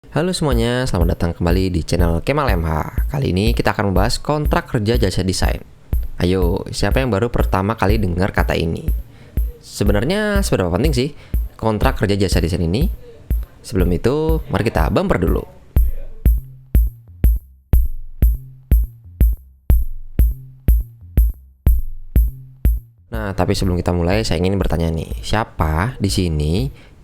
Halo semuanya, selamat datang kembali di channel Kemal MH. Kali ini kita akan membahas kontrak kerja jasa desain. Ayo, siapa yang baru pertama kali dengar kata ini? Sebenarnya seberapa penting sih kontrak kerja jasa desain ini? Sebelum itu, mari kita bumper dulu. Nah, tapi sebelum kita mulai, saya ingin bertanya nih, siapa di sini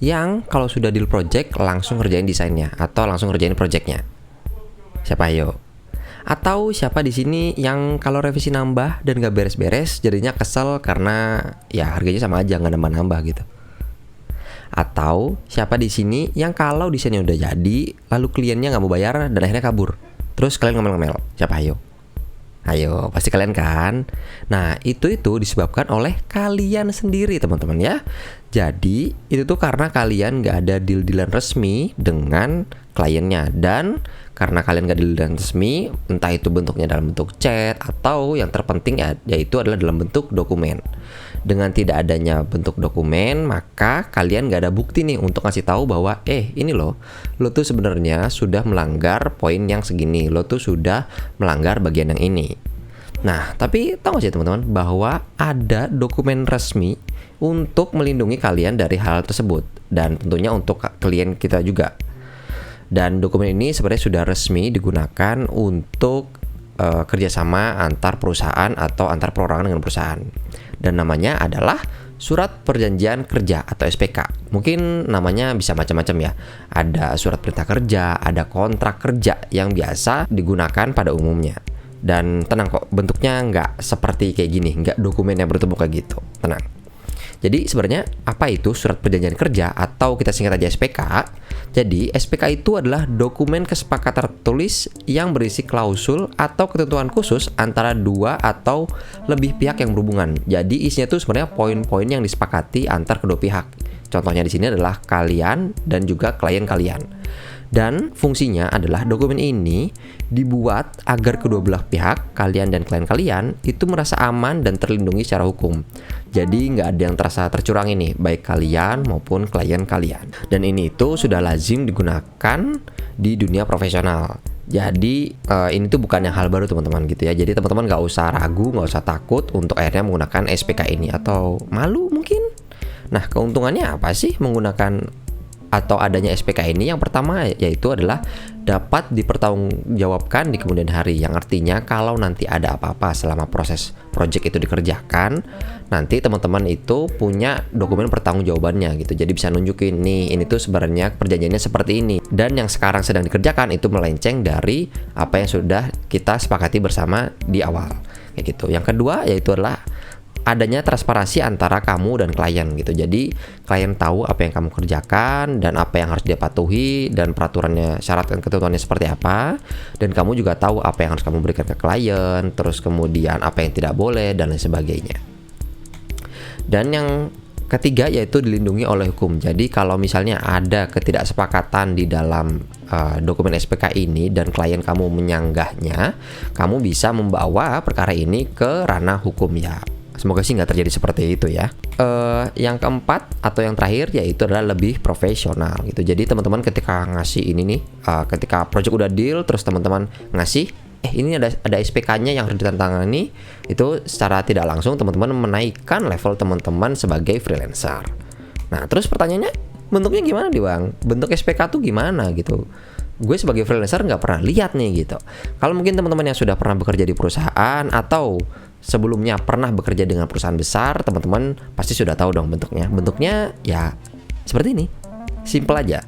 yang kalau sudah deal project langsung kerjain desainnya atau langsung kerjain projectnya? Siapa ayo? Atau siapa di sini yang kalau revisi nambah dan gak beres-beres jadinya kesel karena ya harganya sama aja nggak nambah-nambah gitu? Atau siapa di sini yang kalau desainnya udah jadi lalu kliennya nggak mau bayar dan akhirnya kabur? Terus kalian ngomel-ngomel, siapa ayo? Ayo, pasti kalian kan? Nah, itu disebabkan oleh kalian sendiri teman-teman ya. Jadi, itu tuh karena kalian gak ada deal-dealan resmi dengan kliennya. Dan karena kalian gak deal-dealan resmi, entah itu bentuknya dalam bentuk chat atau yang terpenting yaitu adalah dalam bentuk dokumen. Dengan tidak adanya bentuk dokumen, maka kalian gak ada bukti nih untuk ngasih tahu bahwa ini lo tuh sebenarnya sudah melanggar poin yang segini, lo tuh sudah melanggar bagian yang ini. Nah, tapi tahu gak sih teman-teman bahwa ada dokumen resmi untuk melindungi kalian dari hal tersebut dan tentunya untuk klien kita juga. Dan dokumen ini sebenarnya sudah resmi digunakan untuk kerjasama antar perusahaan atau antar perorangan dengan perusahaan. Dan namanya adalah Surat Perjanjian Kerja atau SPK. Mungkin namanya bisa macam-macam ya. Ada surat perintah kerja, ada kontrak kerja yang biasa digunakan pada umumnya. Dan tenang kok, bentuknya nggak seperti kayak gini, nggak dokumen yang bertubuh kayak gitu. Tenang. Jadi sebenarnya apa itu surat perjanjian kerja atau kita singkat aja SPK? Jadi SPK itu adalah dokumen kesepakatan tertulis yang berisi klausul atau ketentuan khusus antara dua atau lebih pihak yang berhubungan. Jadi isinya itu sebenarnya poin-poin yang disepakati antar kedua pihak. Contohnya di sini adalah kalian dan juga klien kalian. Dan fungsinya adalah dokumen ini dibuat agar kedua belah pihak, kalian dan klien kalian, itu merasa aman dan terlindungi secara hukum. Jadi nggak ada yang terasa tercurang ini, baik kalian maupun klien kalian. Dan ini itu sudah lazim digunakan di dunia profesional. Jadi ini tuh bukan yang hal baru teman-teman gitu ya. Jadi teman-teman nggak usah ragu, nggak usah takut untuk akhirnya menggunakan SPK ini atau malu mungkin. Nah, keuntungannya apa sih menggunakan atau adanya SPK ini? Yang pertama yaitu adalah dapat dipertanggungjawabkan di kemudian hari, yang artinya kalau nanti ada apa-apa selama proses project itu dikerjakan, nanti teman-teman itu punya dokumen pertanggungjawabannya gitu. Jadi bisa nunjukin nih, ini tuh sebenarnya perjanjiannya seperti ini dan yang sekarang sedang dikerjakan itu melenceng dari apa yang sudah kita sepakati bersama di awal kayak gitu. Yang kedua yaitu adalah adanya transparansi antara kamu dan klien gitu. Jadi klien tahu apa yang kamu kerjakan dan apa yang harus dia patuhi dan peraturannya, syarat dan ketentuannya seperti apa. Dan kamu juga tahu apa yang harus kamu berikan ke klien, terus kemudian apa yang tidak boleh dan lain sebagainya. Dan yang ketiga yaitu dilindungi oleh hukum. Jadi kalau misalnya ada ketidaksepakatan di dalam dokumen SPK ini dan klien kamu menyanggahnya, kamu bisa membawa perkara ini ke ranah hukum ya. Semoga sih nggak terjadi seperti itu ya. Yang keempat atau yang terakhir yaitu adalah lebih profesional gitu. Jadi teman-teman ketika ngasih ini nih, ketika project udah deal, terus teman-teman ngasih, ini ada SPK-nya yang harus ditandatangani, itu secara tidak langsung teman-teman menaikkan level teman-teman sebagai freelancer. Nah, terus pertanyaannya, bentuknya gimana nih Bang? Bentuk SPK tuh gimana gitu? Gue sebagai freelancer nggak pernah lihat nih gitu. Kalau mungkin teman-teman yang sudah pernah bekerja di perusahaan atau sebelumnya pernah bekerja dengan perusahaan besar, teman-teman pasti sudah tahu dong bentuknya. Bentuknya ya seperti ini, simple aja,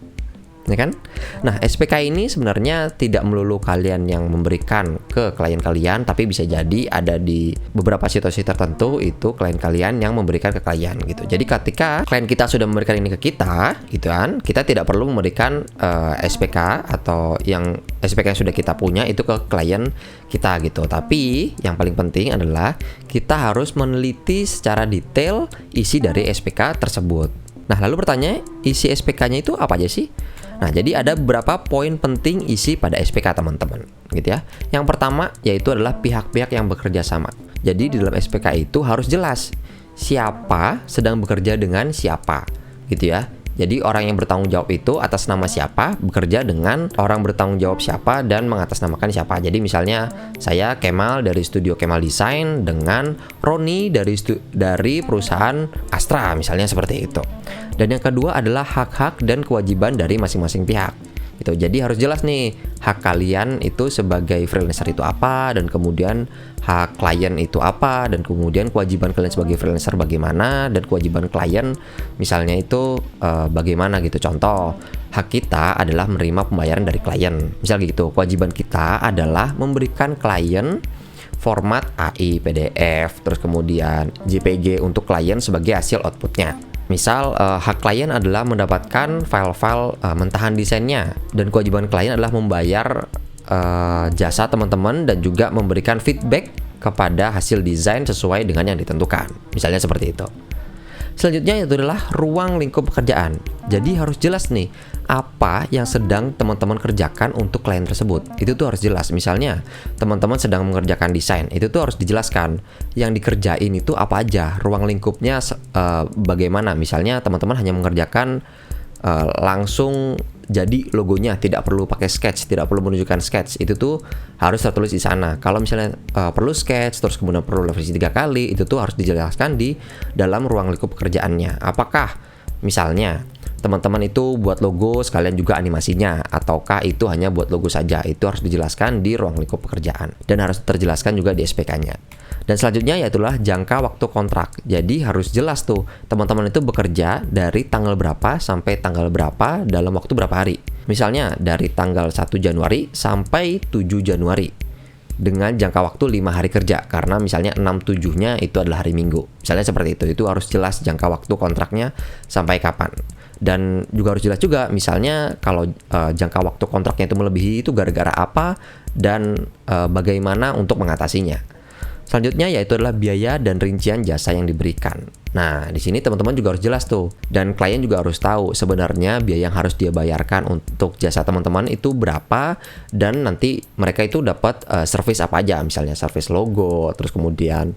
ya kan? Nah, SPK ini sebenarnya tidak melulu kalian yang memberikan ke klien kalian, tapi bisa jadi ada di beberapa situasi tertentu itu klien kalian yang memberikan ke klien gitu. Jadi ketika klien kita sudah memberikan ini ke kita, gitu kan, kita tidak perlu memberikan SPK atau yang SPK yang sudah kita punya itu ke klien kita gitu. Tapi yang paling penting adalah kita harus meneliti secara detail isi dari SPK tersebut. Nah, lalu pertanyaan, isi SPK-nya itu apa aja sih? Nah, jadi ada beberapa poin penting isi pada SPK teman-teman, gitu ya. Yang pertama yaitu adalah pihak-pihak yang bekerja sama. Jadi di dalam SPK itu harus jelas siapa sedang bekerja dengan siapa, gitu ya. Jadi orang yang bertanggung jawab itu atas nama siapa bekerja dengan orang bertanggung jawab siapa dan mengatasnamakan siapa. Jadi misalnya saya Kemal dari studio Kemal Design dengan Roni dari perusahaan Astra misalnya seperti itu. Dan yang kedua adalah hak-hak dan kewajiban dari masing-masing pihak. Gitu. Jadi harus jelas nih hak kalian itu sebagai freelancer itu apa, dan kemudian hak klien itu apa, dan kemudian kewajiban kalian sebagai freelancer bagaimana, dan kewajiban klien misalnya itu bagaimana gitu. Contoh, hak kita adalah menerima pembayaran dari klien. Misal gitu, kewajiban kita adalah memberikan klien format AI, PDF, terus kemudian JPG untuk klien sebagai hasil outputnya. Misal hak klien adalah mendapatkan file-file mentahan desainnya, dan kewajiban klien adalah membayar jasa teman-teman dan juga memberikan feedback kepada hasil desain sesuai dengan yang ditentukan. Misalnya seperti itu. Selanjutnya itu adalah ruang lingkup pekerjaan. Jadi harus jelas nih apa yang sedang teman-teman kerjakan untuk klien tersebut. Itu tuh harus jelas. Misalnya teman-teman sedang mengerjakan desain, itu tuh harus dijelaskan yang dikerjain itu apa aja, ruang lingkupnya bagaimana. Misalnya teman-teman hanya mengerjakan langsung jadi logonya, tidak perlu pakai sketch, tidak perlu menunjukkan sketch, itu tuh harus tertulis di sana. Kalau misalnya perlu sketch, terus kemudian perlu revisi 3 kali, itu tuh harus dijelaskan di dalam ruang lingkup pekerjaannya. Apakah misalnya teman-teman itu buat logo sekalian juga animasinya, ataukah itu hanya buat logo saja, itu harus dijelaskan di ruang lingkup pekerjaan dan harus terjelaskan juga di SPK-nya. Dan selanjutnya yaitulah jangka waktu kontrak. Jadi harus jelas tuh teman-teman itu bekerja dari tanggal berapa sampai tanggal berapa dalam waktu berapa hari. Misalnya dari tanggal 1 Januari sampai 7 Januari dengan jangka waktu 5 hari kerja, karena misalnya 6-7-nya itu adalah hari Minggu. Misalnya seperti itu harus jelas jangka waktu kontraknya sampai kapan. Dan juga harus jelas juga misalnya kalau jangka waktu kontraknya itu melebihi itu gara-gara apa dan bagaimana untuk mengatasinya. Selanjutnya yaitu adalah biaya dan rincian jasa yang diberikan. Nah, di sini teman-teman juga harus jelas tuh, dan klien juga harus tahu sebenarnya biaya yang harus dia bayarkan untuk jasa teman-teman itu berapa, dan nanti mereka itu dapat service apa aja, misalnya service logo, terus kemudian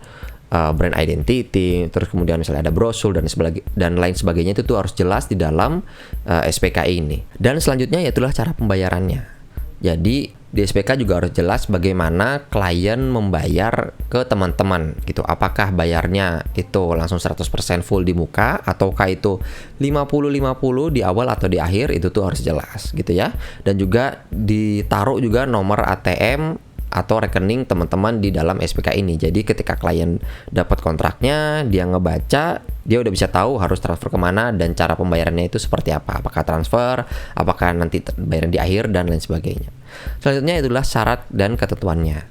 brand identity, terus kemudian misalnya ada brosur dan lain sebagainya, itu tuh harus jelas di dalam SPKI ini. Dan selanjutnya yaitulah cara pembayarannya. Jadi di SPK juga harus jelas bagaimana klien membayar ke teman-teman gitu. Apakah bayarnya itu langsung 100% full di muka, ataukah itu 50-50 di awal atau di akhir, itu tuh harus jelas gitu ya. Dan juga ditaruh juga nomor ATM atau rekening teman-teman di dalam SPK ini. Jadi ketika klien dapat kontraknya, dia ngebaca, dia udah bisa tahu harus transfer kemana dan cara pembayarannya itu seperti apa. Apakah transfer, apakah nanti bayaran di akhir, dan lain sebagainya. Selanjutnya itulah syarat dan ketentuannya.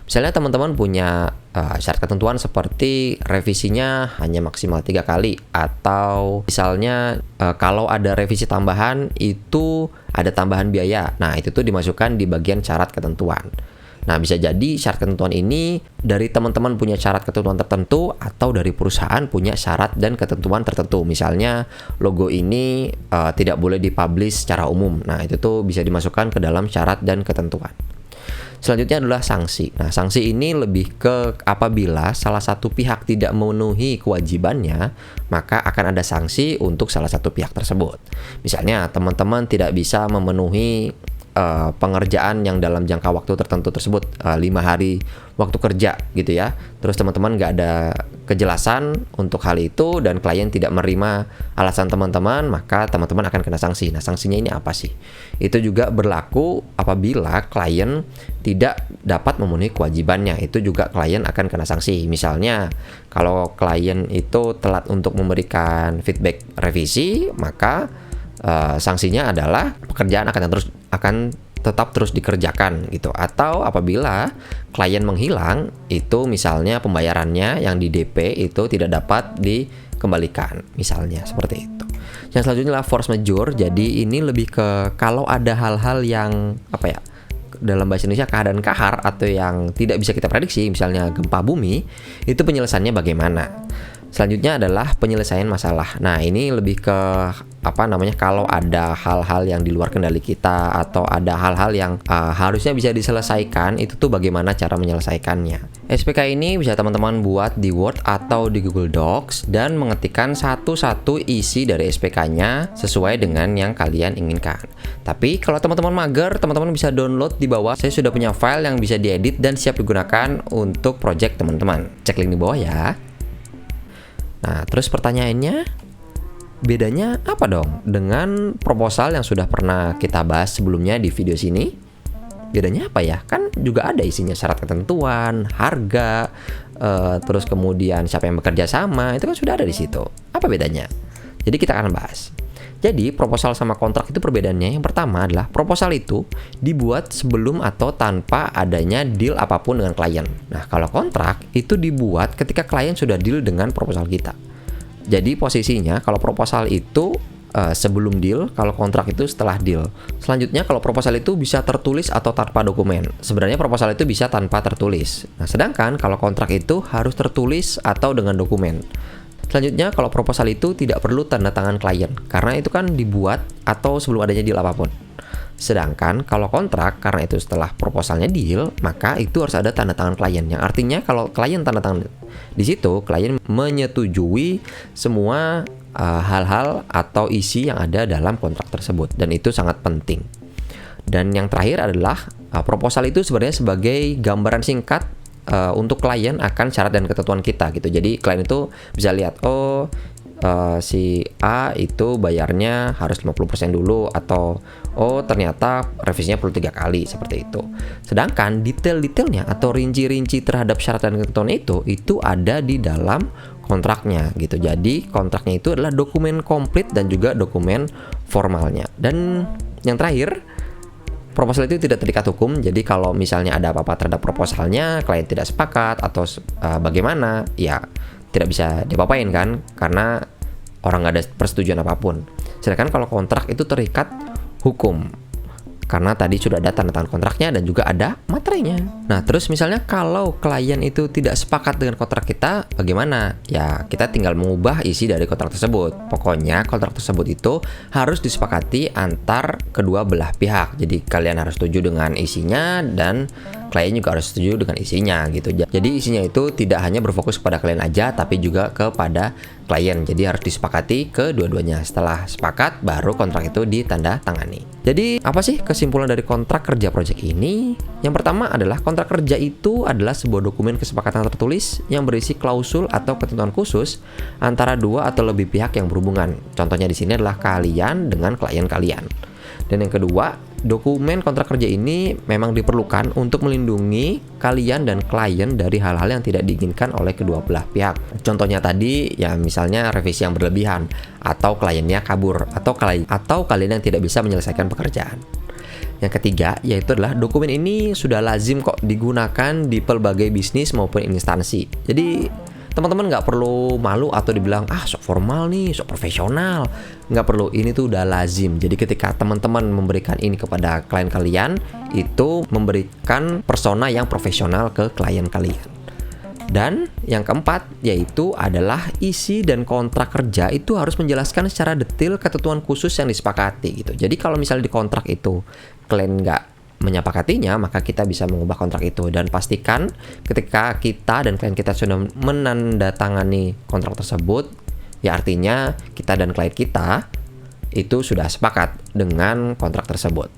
Misalnya teman-teman punya syarat ketentuan seperti revisinya hanya maksimal 3 kali, atau misalnya kalau ada revisi tambahan itu ada tambahan biaya. Nah, itu tuh dimasukkan di bagian syarat ketentuan. Nah, bisa jadi syarat ketentuan ini dari teman-teman punya syarat ketentuan tertentu, atau dari perusahaan punya syarat dan ketentuan tertentu. Misalnya logo ini tidak boleh dipublish secara umum. Nah, itu tuh bisa dimasukkan ke dalam syarat dan ketentuan. Selanjutnya adalah sanksi. Nah, sanksi ini lebih ke apabila salah satu pihak tidak memenuhi kewajibannya, maka akan ada sanksi untuk salah satu pihak tersebut. Misalnya teman-teman tidak bisa memenuhi pengerjaan yang dalam jangka waktu tertentu tersebut, 5 hari waktu kerja gitu ya. Terus teman-teman nggak ada kejelasan untuk hal itu dan klien tidak menerima alasan teman-teman, maka teman-teman akan kena sanksi. Nah, sanksinya ini apa sih? Itu juga berlaku apabila klien tidak dapat memenuhi kewajibannya. Itu juga klien akan kena sanksi. Misalnya kalau klien itu telat untuk memberikan feedback revisi, maka sanksinya adalah pekerjaan akan tetap terus dikerjakan gitu. Atau apabila klien menghilang, itu misalnya pembayarannya yang di DP itu tidak dapat dikembalikan, misalnya seperti itu. Yang selanjutnya adalah force majeure. Jadi ini lebih ke kalau ada hal-hal yang dalam bahasa Indonesia keadaan kahar atau yang tidak bisa kita prediksi, misalnya gempa bumi, itu penyelesaiannya bagaimana. Selanjutnya adalah penyelesaian masalah. Nah, ini lebih ke kalau ada hal-hal yang di luar kendali kita atau ada hal-hal yang harusnya bisa diselesaikan, itu tuh bagaimana cara menyelesaikannya. SPK ini bisa teman-teman buat di Word atau di Google Docs dan mengetikkan satu-satu isi dari SPK-nya sesuai dengan yang kalian inginkan. Tapi kalau teman-teman mager, teman-teman bisa download di bawah. Saya sudah punya file yang bisa diedit dan siap digunakan untuk project teman-teman. Cek link di bawah ya. Nah, terus pertanyaannya, bedanya apa dong dengan proposal yang sudah pernah kita bahas sebelumnya di video sini? Bedanya apa ya? Kan juga ada isinya syarat ketentuan, harga, terus kemudian siapa yang bekerja sama, itu kan sudah ada di situ. Apa bedanya? Jadi kita akan bahas. Jadi proposal sama kontrak itu perbedaannya. Yang pertama adalah proposal itu dibuat sebelum atau tanpa adanya deal apapun dengan klien. Nah, kalau kontrak itu dibuat ketika klien sudah deal dengan proposal kita. Jadi posisinya kalau proposal itu sebelum deal, kalau kontrak itu setelah deal. Selanjutnya kalau proposal itu bisa tertulis atau tanpa dokumen. Sebenarnya proposal itu bisa tanpa tertulis. Nah, sedangkan kalau kontrak itu harus tertulis atau dengan dokumen. Selanjutnya kalau proposal itu tidak perlu tanda tangan klien, karena itu kan dibuat atau sebelum adanya deal apapun. Sedangkan kalau kontrak, karena itu setelah proposalnya deal, maka itu harus ada tanda tangan klien. Yang artinya kalau klien tanda tangan di situ, klien menyetujui semua hal-hal atau isi yang ada dalam kontrak tersebut, dan itu sangat penting. Dan yang terakhir adalah proposal itu sebenarnya sebagai gambaran singkat untuk klien akan syarat dan ketentuan kita gitu. Jadi klien itu bisa lihat, si A itu bayarnya harus 50% dulu, atau ternyata revisinya perlu 3 kali, seperti itu. Sedangkan detail-detailnya atau rinci-rinci terhadap syarat dan ketentuan itu ada di dalam kontraknya gitu. Jadi kontraknya itu adalah dokumen komplit dan juga dokumen formalnya. Dan yang terakhir, proposal itu tidak terikat hukum. Jadi kalau misalnya ada apa-apa terhadap proposalnya, klien tidak sepakat atau bagaimana, ya tidak bisa diapa-apain kan, karena orang nggak ada persetujuan apapun. Sedangkan kalau kontrak itu terikat hukum, karena tadi sudah ada tanda tangan kontraknya dan juga ada materainya. Nah, terus misalnya kalau klien itu tidak sepakat dengan kontrak kita, bagaimana? Ya, kita tinggal mengubah isi dari kontrak tersebut. Pokoknya kontrak tersebut itu harus disepakati antar kedua belah pihak. Jadi kalian harus setuju dengan isinya dan klien juga harus setuju dengan isinya gitu. Jadi isinya itu tidak hanya berfokus kepada klien aja, tapi juga kepada klien. Jadi harus disepakati kedua-duanya. Setelah sepakat, baru kontrak itu ditanda tangani. Jadi apa sih kesimpulan dari kontrak kerja project ini? Yang pertama adalah kontrak kerja itu adalah sebuah dokumen kesepakatan tertulis yang berisi klausul atau ketentuan khusus antara dua atau lebih pihak yang berhubungan. Contohnya di sini adalah kalian dengan klien kalian. Dan yang kedua, dokumen kontrak kerja ini memang diperlukan untuk melindungi kalian dan klien dari hal-hal yang tidak diinginkan oleh kedua belah pihak. Contohnya tadi, ya misalnya revisi yang berlebihan, atau kliennya kabur, atau kalian yang tidak bisa menyelesaikan pekerjaan. Yang ketiga, yaitu adalah dokumen ini sudah lazim kok digunakan di pelbagai bisnis maupun instansi. Jadi teman-teman nggak perlu malu atau dibilang sok formal nih, sok profesional. Nggak perlu, ini tuh udah lazim. Jadi ketika teman-teman memberikan ini kepada klien kalian, itu memberikan persona yang profesional ke klien kalian. Dan yang keempat, yaitu adalah isi dan kontrak kerja itu harus menjelaskan secara detail ketentuan khusus yang disepakati gitu. Jadi kalau misalnya di kontrak itu klien nggak menyepakatinya, maka kita bisa mengubah kontrak itu. Dan pastikan ketika kita dan klien kita sudah menandatangani kontrak tersebut, ya artinya kita dan klien kita itu sudah sepakat dengan kontrak tersebut.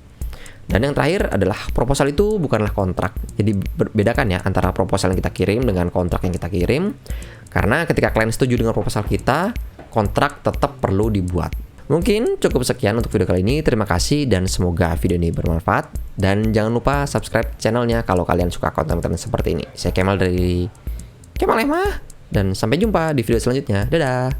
Dan yang terakhir adalah proposal itu bukanlah kontrak. Jadi bedakan ya antara proposal yang kita kirim dengan kontrak yang kita kirim. Karena ketika klien setuju dengan proposal kita, kontrak tetap perlu dibuat. Mungkin cukup sekian untuk video kali ini. Terima kasih dan semoga video ini bermanfaat. Dan jangan lupa subscribe channelnya kalau kalian suka konten-konten seperti ini. Saya Kemal dari Kemal Emah. Dan sampai jumpa di video selanjutnya. Dadah!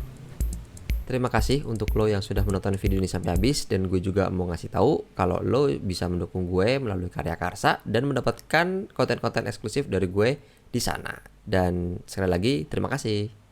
Terima kasih untuk lo yang sudah menonton video ini sampai habis. Dan gue juga mau ngasih tahu kalau lo bisa mendukung gue melalui Karya Karsa dan mendapatkan konten-konten eksklusif dari gue di sana. Dan sekali lagi terima kasih.